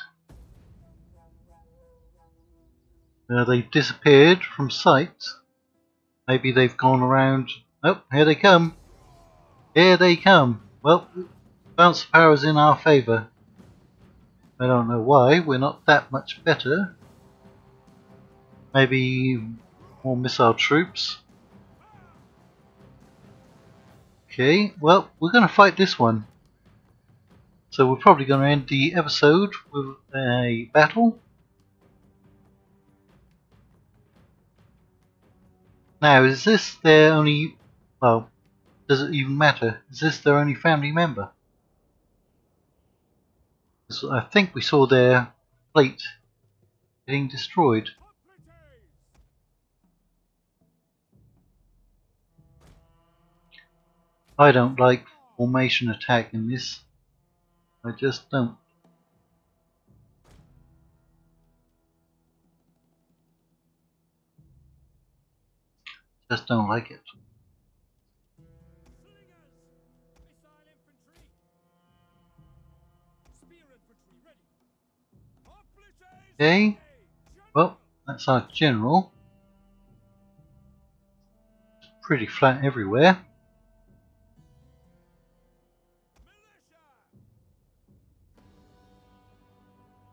They've disappeared from sight. Maybe they've gone around. Oh, here they come. Here they come. Well, bounce power's in our favour. I don't know why. We're not that much better. Maybe more missile troops. Okay, well, we're going to fight this one. So we're probably going to end the episode with a battle. Now, is this their only... well, does it even matter? Is this their only family member? So I think we saw their fleet getting destroyed. I don't like formation attack in this. I just don't. Just don't like it. Okay, well, that's our general. It's pretty flat everywhere.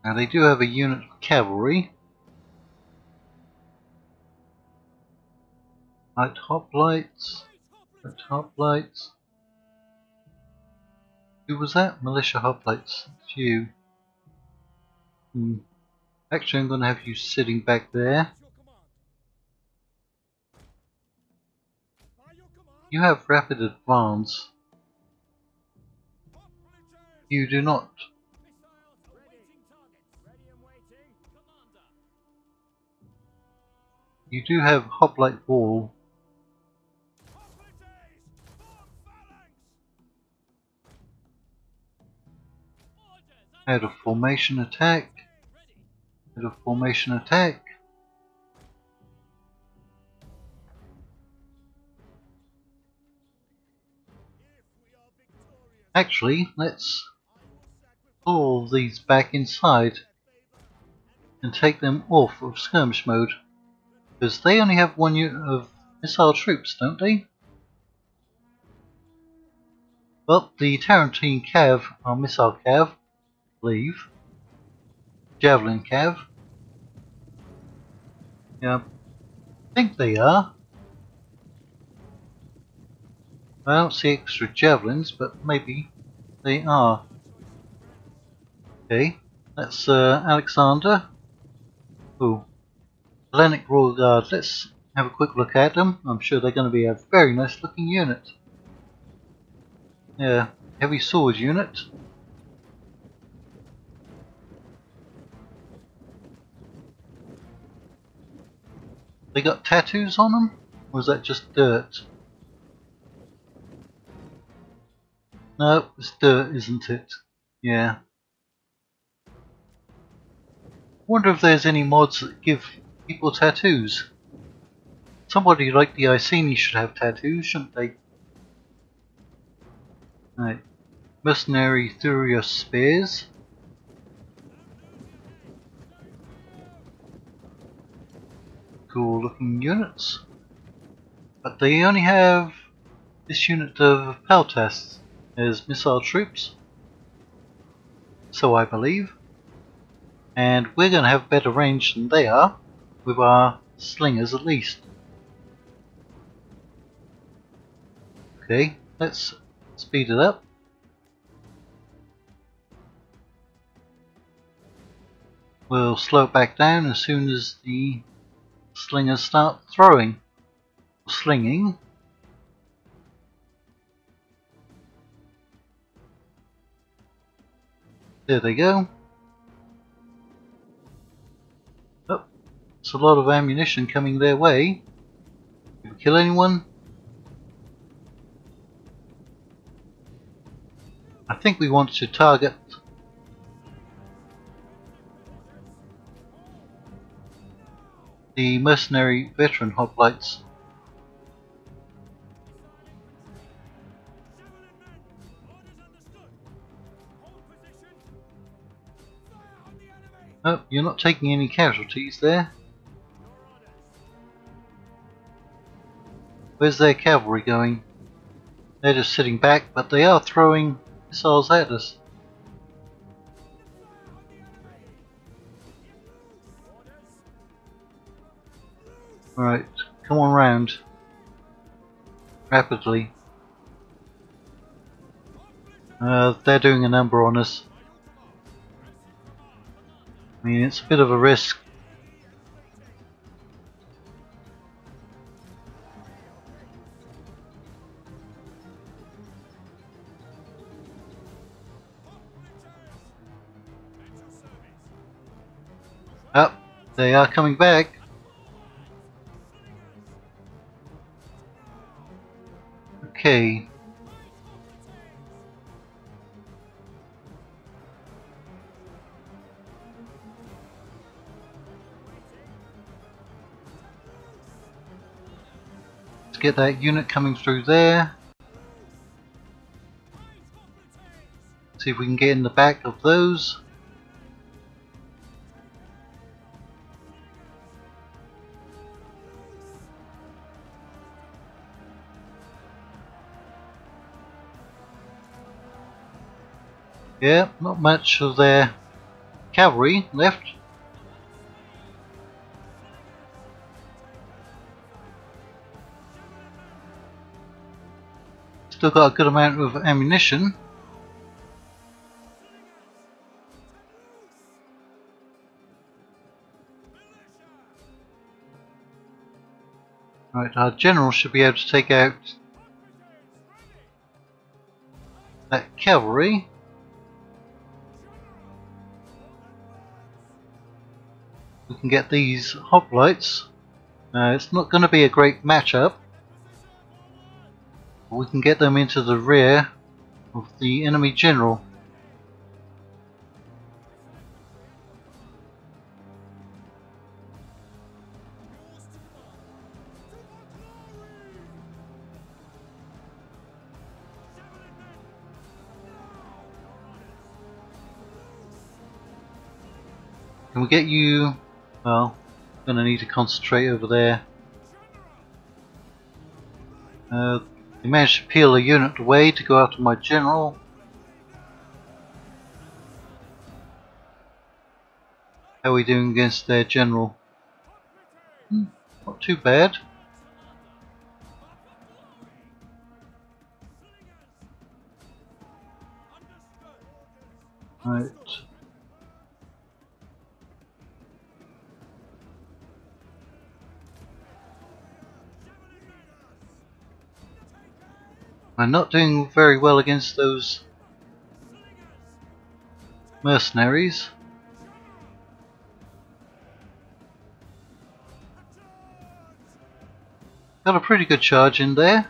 Now they do have a unit of cavalry. Light hoplites. Light hoplites. Who was that? Militia hoplites. It's you. Actually, I'm going to have you sitting back there. You have rapid advance. You do not. You do have hoplite wall. Out of formation attack. Out of formation attack. Actually, let's pull all these back inside and take them off of skirmish mode. Because they only have one unit of missile troops, don't they? Well, the Tarantine Cav are missile Cav, I believe. Javelin Cav. Yeah, I think they are. I don't see extra javelins, but maybe they are. Okay, that's Alexander. Ooh, Hellenic Royal Guard. Let's have a quick look at them. I'm sure they're going to be a very nice looking unit. Yeah, heavy sword unit. They got tattoos on them? Or is that just dirt? No, it's dirt, isn't it? Yeah. Wonder if there's any mods that give people tattoos. Somebody like the Iceni should have tattoos, shouldn't they? Right. Mercenary Thurios Spears. Cool looking units. But they only have this unit of Peltasts as missile troops. So I believe. And we're going to have better range than they are, with our slingers at least. Okay, let's speed it up. We'll slow it back down as soon as the slingers start throwing. Slinging. There they go. Oh, it's a lot of ammunition coming their way. Did we kill anyone? I think we want to target the mercenary veteran hoplites. Oh, you're not taking any casualties there. Where's their cavalry going? They're just sitting back, but they are throwing missiles at us. Right, come on round. Rapidly. They're doing a number on us. I mean, it's a bit of a risk. Oh, they are coming back. Okay. Let's get that unit coming through there. See if we can get in the back of those. Yeah, not much of their cavalry left. Still got a good amount of ammunition. Right, our general should be able to take out that cavalry. We can get these hoplites. It's not going to be a great matchup. We can get them into the rear of the enemy general. Can we get you? Well, I'm going to need to concentrate over there. They managed to peel a unit away to go after my general. How are we doing against their general? Not too bad. Right. I'm not doing very well against those mercenaries. Got a pretty good charge in there.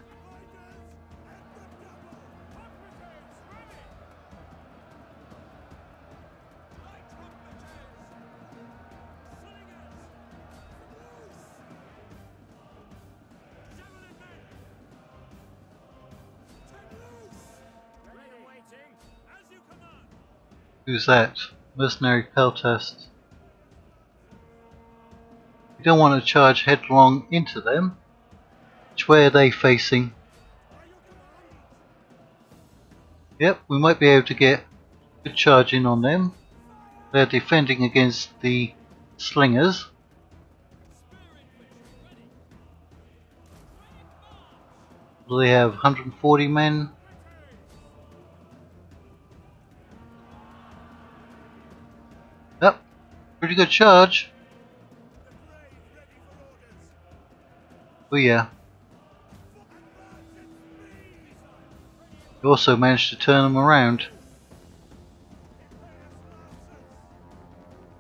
Who's that? Mercenary peltast. We don't want to charge headlong into them. Which way are they facing? Yep, we might be able to get a good charge in on them. They're defending against the slingers. They have 140 men. Yep, pretty good charge. Oh yeah. We also managed to turn them around.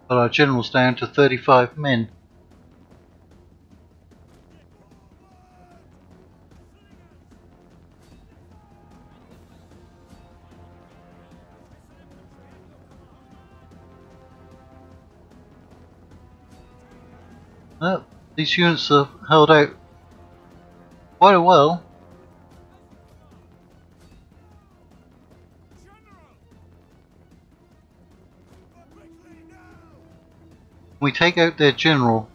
But our general's down to 35 men. Oh, These units have held out quite a while. We take out their general.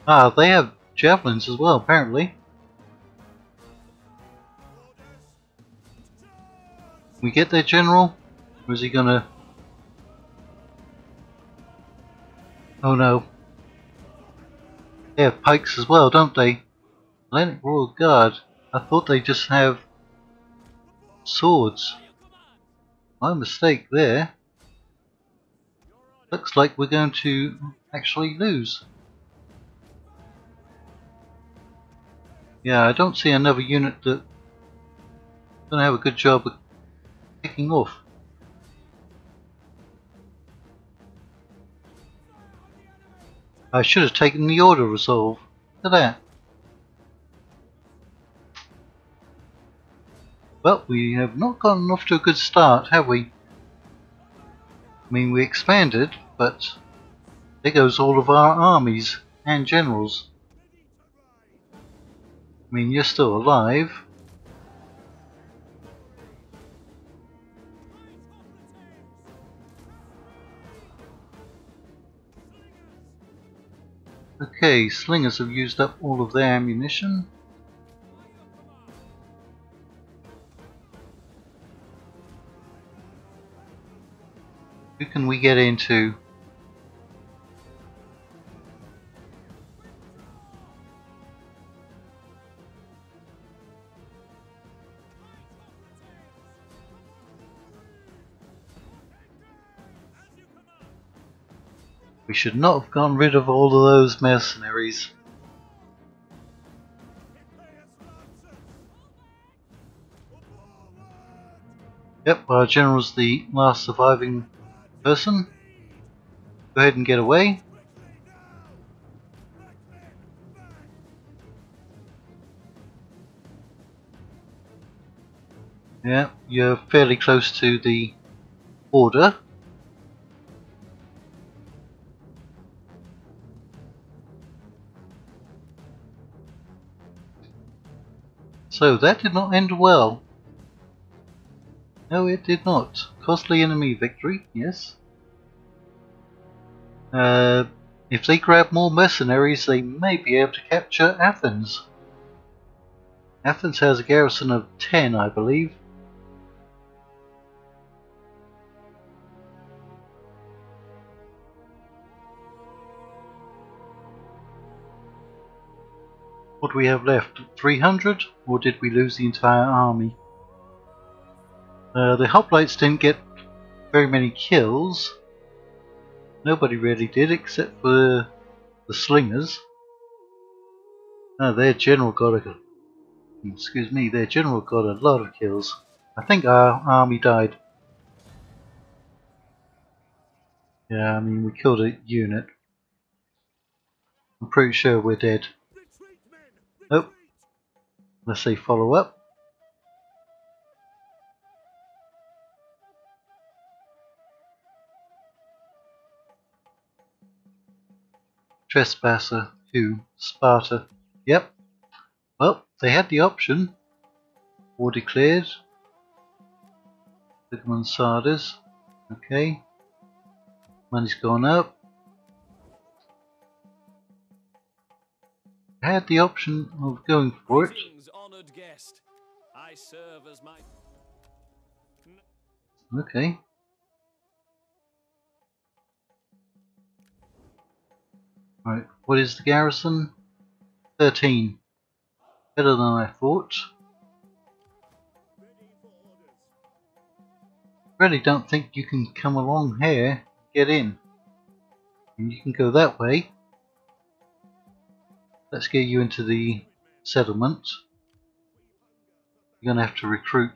Ah, they have javelins as well, apparently. We get their general? Or is he gonna... Oh no. They have pikes as well, don't they? Atlantic Royal Guard. I thought they just have swords. My mistake there. Looks like we're going to actually lose. Yeah, I don't see another unit that's going to have a good job of kicking off. I should have taken the order resolve. Look at that. Well, we have not gotten off to a good start, have we? I mean, we expanded, but there goes all of our armies and generals. I mean, you're still alive. Okay, slingers have used up all of their ammunition. Who can we get into? We should not have gotten rid of all of those mercenaries. Yep, our general's the last surviving person. Go ahead and get away. Yeah, you're fairly close to the border. So that did not end well. No, it did not. Costly enemy victory, yes. If they grab more mercenaries, they may be able to capture Athens. Athens has a garrison of 10, I believe. What do we have left? 300? Or did we lose the entire army? The hoplites didn't get very many kills. Nobody really did except for the slingers. Their general got a... Excuse me, their general got a lot of kills. I think our army died. Yeah, I mean, we killed a unit. I'm pretty sure we're dead. Nope. Let's say follow up. Trespasser 2, Sparta. Yep. Well, they had the option. War declared. Ligman Sardis. Okay. Money's gone up. I had the option of going for it. Honored guest. I serve as my... Okay. Right, what is the garrison? 13. Better than I thought. Really don't think you can come along here, get in. And you can go that way. Let's get you into the settlement. You're gonna have to recruit.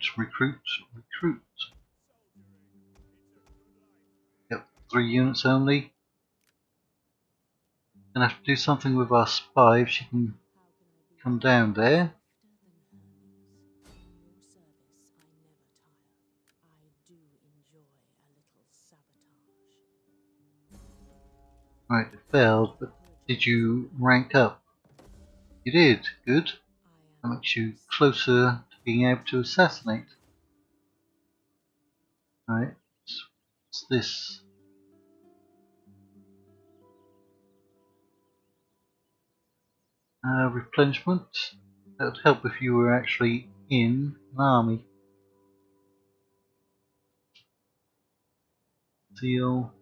Yep, 3 units only. Gonna have to do something with our spy if she can come down there. Right, it failed, but did you rank up? You did, good. That makes you closer to being able to assassinate. Right, what's this? Replenishment. That would help if you were actually in an army. Seal.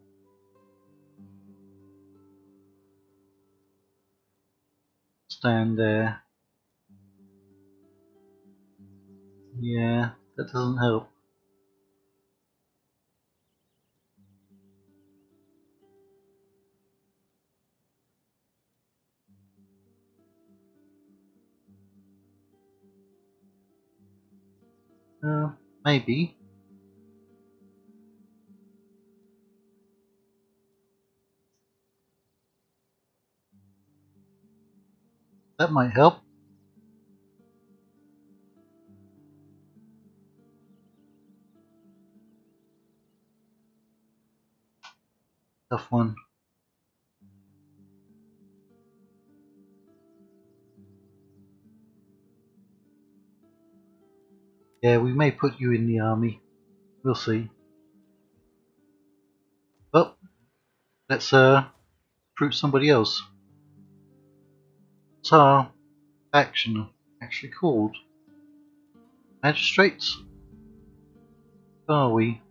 Stand there. Yeah, that doesn't help. Maybe. That might help. Tough one. Yeah, we may put you in the army. We'll see. Well, let's recruit somebody else. What's our faction actually called? Magistrates? Who are we?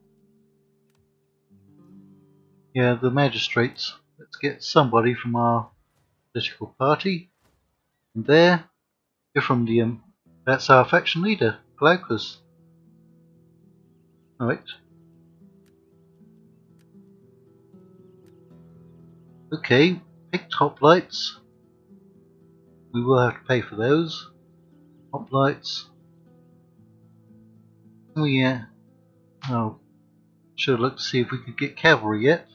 Yeah, the magistrates. Let's get somebody from our political party. And there, you're from the that's our faction leader, Glaucus. Alright. Okay, pick hoplites. We will have to pay for those. Hoplites. Oh yeah. Oh, should have looked to see if we could get cavalry yet.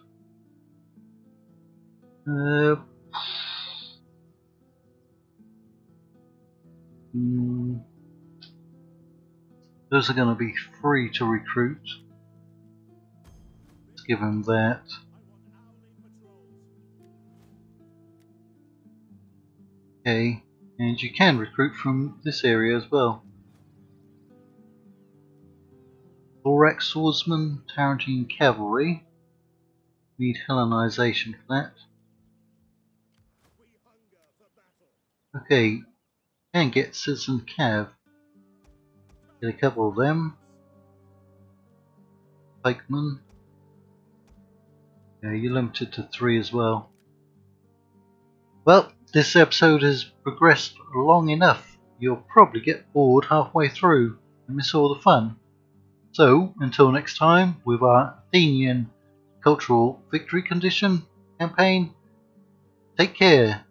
Those are going to be free to recruit. Let's give them that. Okay, and you can recruit from this area as well. Thorax Swordsman, Tarantine Cavalry. Need Hellenization for that. Okay, can get Citizen Cav. Get a couple of them. Pikeman. Yeah, you're limited to 3 as well. Well, this episode has progressed long enough. You'll probably get bored halfway through and miss all the fun. So, until next time, with our Athenian Cultural Victory Condition campaign, take care.